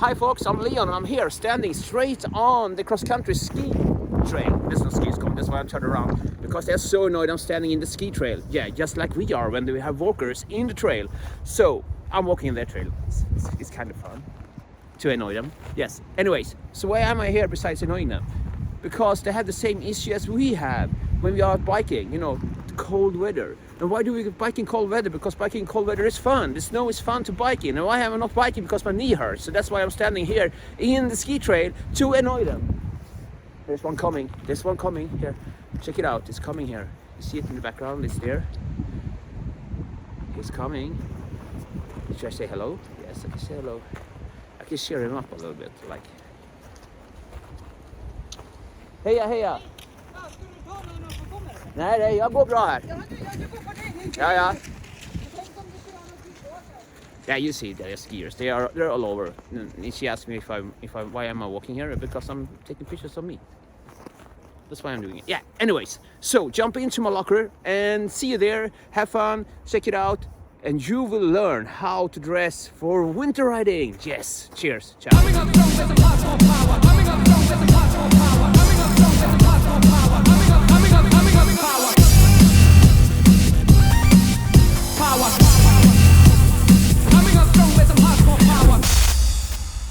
Hi folks, I'm Leon and I'm here standing straight on the cross-country ski trail. There's no skis coming, that's why I'm turned around. Because they're so annoyed I'm standing in the ski trail. Yeah, just like we are when we have walkers in the trail. So, I'm walking in their trail. It's kind of fun to annoy them. Yes, anyways, so why am I here besides annoying them? Because they have the same issue as we have when we are out biking, you know, cold weather. And why do we bike in cold weather? Because biking in cold weather is fun. The snow is fun to bike in. And why am I not biking? Because my knee hurts. So that's why I'm standing here in the ski trail to annoy them. There's one coming. There's one coming. Here, check it out. It's coming here. You see it in the background? It's there. He's coming. Should I say hello? Yes, I can say hello. I can cheer him up a little bit, like. Heja, heja! Nej, jag går bra här. Ja. Yeah, you see, they're skiers. They're all over. And she asked me why am I walking here? Because I'm taking pictures of me. That's why I'm doing it. Yeah. Anyways, so jump into my locker and see you there. Have fun. Check it out, and you will learn how to dress for winter riding. Yes. Cheers. Ciao.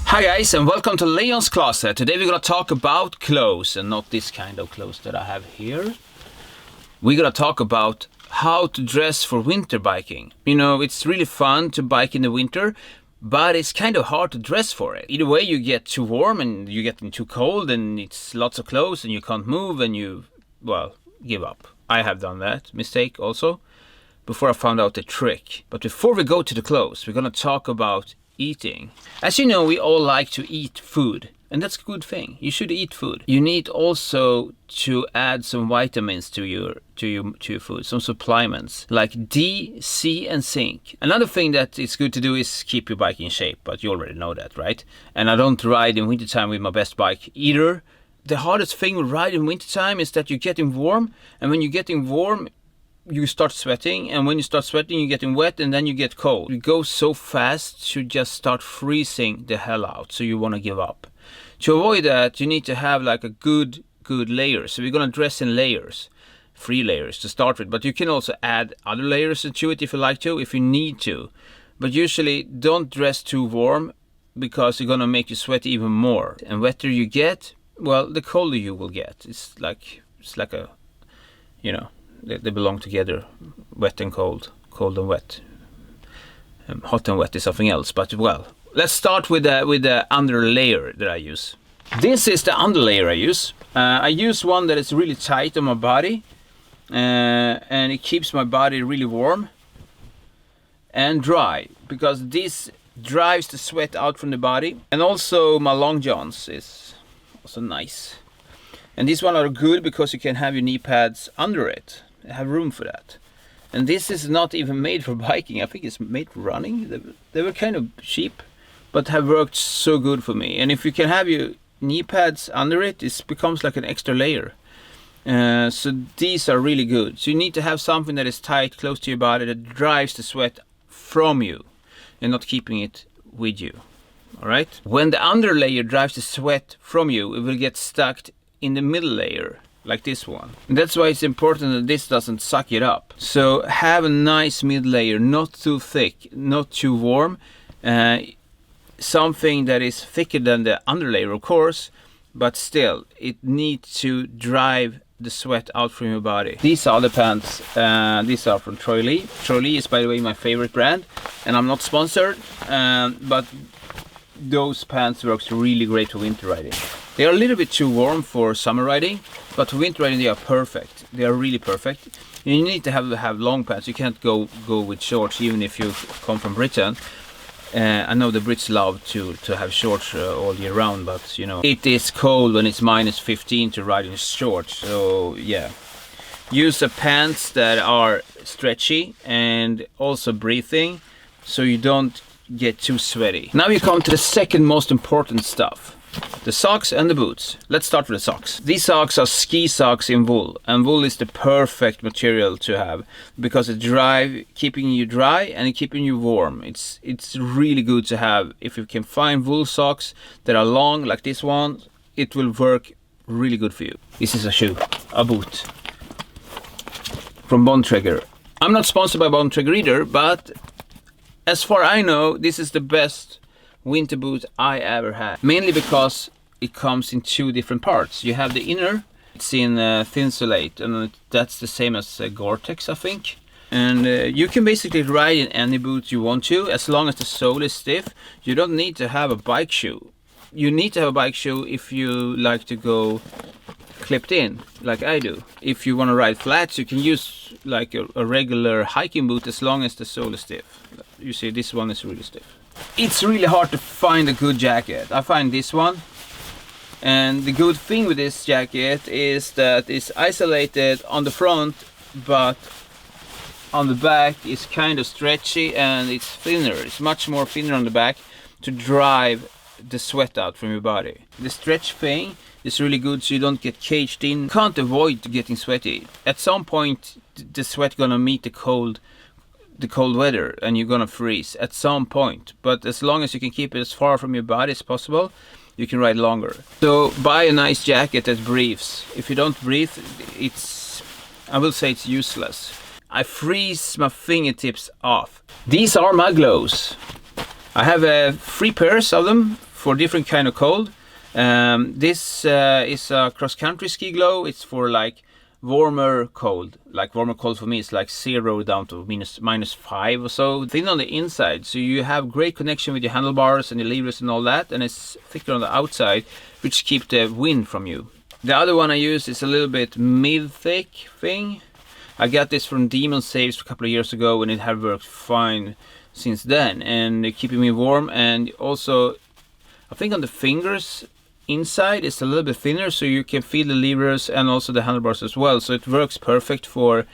Hi guys, and welcome to Leon's Closet. Today we're gonna talk about clothes, and not this kind of clothes that I have here. We're gonna talk about how to dress for winter biking. You know, it's really fun to bike in the winter, but it's kind of hard to dress for it. Either way, you get too warm and you get too cold, and it's lots of clothes and you can't move and you, well, give up. I have done that mistake also before I found out the trick. But before we go to the clothes, we're gonna talk about eating. As you know, we all like to eat food, and that's a good thing. You should eat food. You need also to add some vitamins to your food, some supplements like D, C, and zinc. Another thing that is good to do is keep your bike in shape, but you already know that, right? And I don't ride in wintertime with my best bike either. The hardest thing with riding in wintertime is that you're getting warm, and when you're getting warm, you start sweating, and when you start sweating you're getting wet, and then you get cold. You go so fast you just start freezing the hell out, so you want to give up. To avoid that, you need to have like a good layer. So we're gonna dress in layers, 3 layers to start with, but you can also add other layers to it if you like to, if you need to. But usually don't dress too warm, because you're gonna make you sweat even more, and wetter you get, well, the colder you will get. It's like a, you know, they belong together, wet and cold, cold and wet. Hot and wet is something else, but well, let's start with the underlayer that I use. This is the underlayer I use. I use one that is really tight on my body, and it keeps my body really warm and dry, because this drives the sweat out from the body. And also my long johns is also nice. And these one are good because you can have your knee pads under it. Have room for that. And this is not even made for biking. I think it's made for running. They were kind of cheap, but have worked so good for me. And if you can have your knee pads under it, it becomes like an extra layer. So these are really good. So you need to have something that is tight, close to your body, that drives the sweat from you and not keeping it with you. Alright? When the underlayer drives the sweat from you, it will get stuck in the middle layer, like this one. And that's why it's important that this doesn't suck it up. So have a nice mid layer, not too thick, not too warm. Something that is thicker than the underlayer, of course, but still, it needs to drive the sweat out from your body. These are the pants. These are from Troy Lee. Troy Lee is, by the way, my favorite brand, and I'm not sponsored, but those pants works really great for winter riding. They are a little bit too warm for summer riding, but for winter riding they are perfect. They are really perfect. You need to have long pants. You can't go with shorts, even if you come from Britain. I know the Brits love to have shorts all year round, but you know, it is cold when it's minus 15 to ride in shorts. So yeah, use a pants that are stretchy and also breathing, so you don't get too sweaty. Now you come to the second most important stuff. The socks and the boots. Let's start with the socks. These socks are ski socks in wool, and wool is the perfect material to have because it's dry, keeping you dry and keeping you warm. It's really good to have. If you can find wool socks that are long like this one, it will work really good for you. This is a shoe, a boot from Bontrager. I'm not sponsored by Bontrager either, but as far as I know, this is the best winter boot I ever had. Mainly because it comes in two different parts. You have the inner, it's in Thinsulate, and that's the same as Gore-Tex, I think. And you can basically ride in any boot you want to, as long as the sole is stiff. You don't need to have a bike shoe. You need to have a bike shoe if you like to go clipped in, like I do. If you want to ride flats, you can use like a regular hiking boot as long as the sole is stiff. You see, this one is really stiff. It's really hard to find a good jacket. I find this one, and the good thing with this jacket is that it's isolated on the front, but on the back it's kind of stretchy and it's thinner. It's much more thinner on the back to drive the sweat out from your body. The stretch thing is really good so you don't get caged in. You can't avoid getting sweaty. At some point the sweat gonna meet the cold weather and you're gonna freeze at some point, but as long as you can keep it as far from your body as possible, you can ride longer. So buy a nice jacket that breathes. If you don't breathe, I will say it's useless. I freeze my fingertips off. These are my gloves. I have 3 pairs of them for different kind of cold. This is a cross-country ski glove. It's for like warmer cold. Like warmer cold for me is like 0 down to -5 or so. Thin on the inside, so you have great connection with your handlebars and your levers and all that, and it's thicker on the outside, which keep the wind from you. The other one I use is a little bit mid-thick thing. I got this from Demon Saves a couple of years ago, and it had worked fine since then, and keeping me warm. And also I think on the fingers inside it's a little bit thinner, so you can feel the levers and also the handlebars as well, so it works perfect for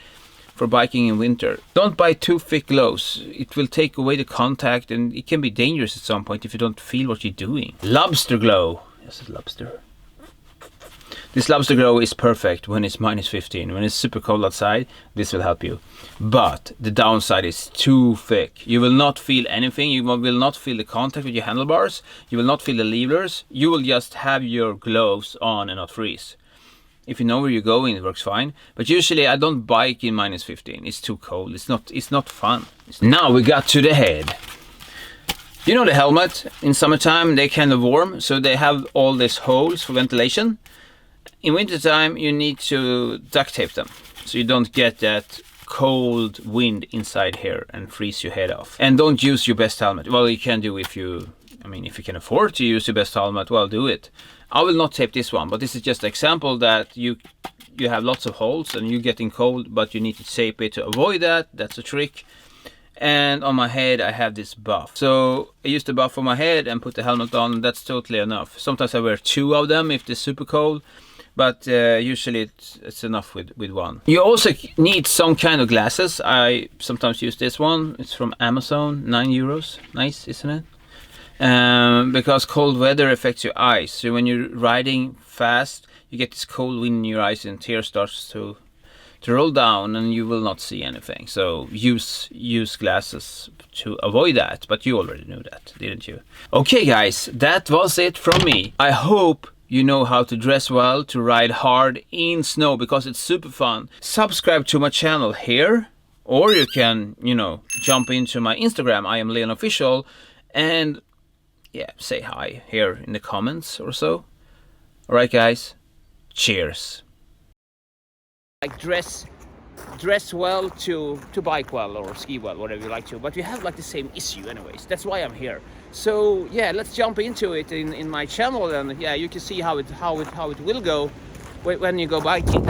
biking in winter. Don't buy too thick gloves. It will take away the contact and it can be dangerous at some point if you don't feel what you're doing. Lobster glove. Yes, it's lobster. This lobster glove is perfect when it's -15. When it's super cold outside, this will help you. But the downside is too thick. You will not feel anything. You will not feel the contact with your handlebars. You will not feel the levers. You will just have your gloves on and not freeze. If you know where you're going, it works fine. But usually I don't bike in -15. It's too cold. It's not fun. Now we got to the head. You know the helmet, in summertime they're kind of warm, so they have all these holes for ventilation. In wintertime you need to duct tape them so you don't get that cold wind inside here and freeze your head off. And don't use your best helmet. Well, you can do if you can afford to use your best helmet, well, do it. I will not tape this one, but this is just an example that you have lots of holes and you're getting cold, but you need to tape it to avoid that. That's a trick. And on my head I have this buff, so I use the buff on my head and put the helmet on. That's totally enough. Sometimes I wear 2 of them if it's super cold, but usually it's enough with one. You also need some kind of glasses. I sometimes use this one. It's from Amazon, €9. Nice, isn't it? Because cold weather affects your eyes. So when you're riding fast, you get this cold wind in your eyes and tear starts to roll down and you will not see anything. So use glasses to avoid that. But you already knew that, didn't you? Okay guys, that was it from me. I hope you know how to dress well to ride hard in snow, because it's super fun. Subscribe to my channel here, or you can, jump into my Instagram, I am Leon Official, and yeah, say hi here in the comments or so. Alright guys, cheers. Like dress well to bike well or ski well, whatever you like to, but we have like the same issue anyways. That's why I'm here. So yeah, let's jump into it in my channel, and yeah, you can see how it will go when you go biking.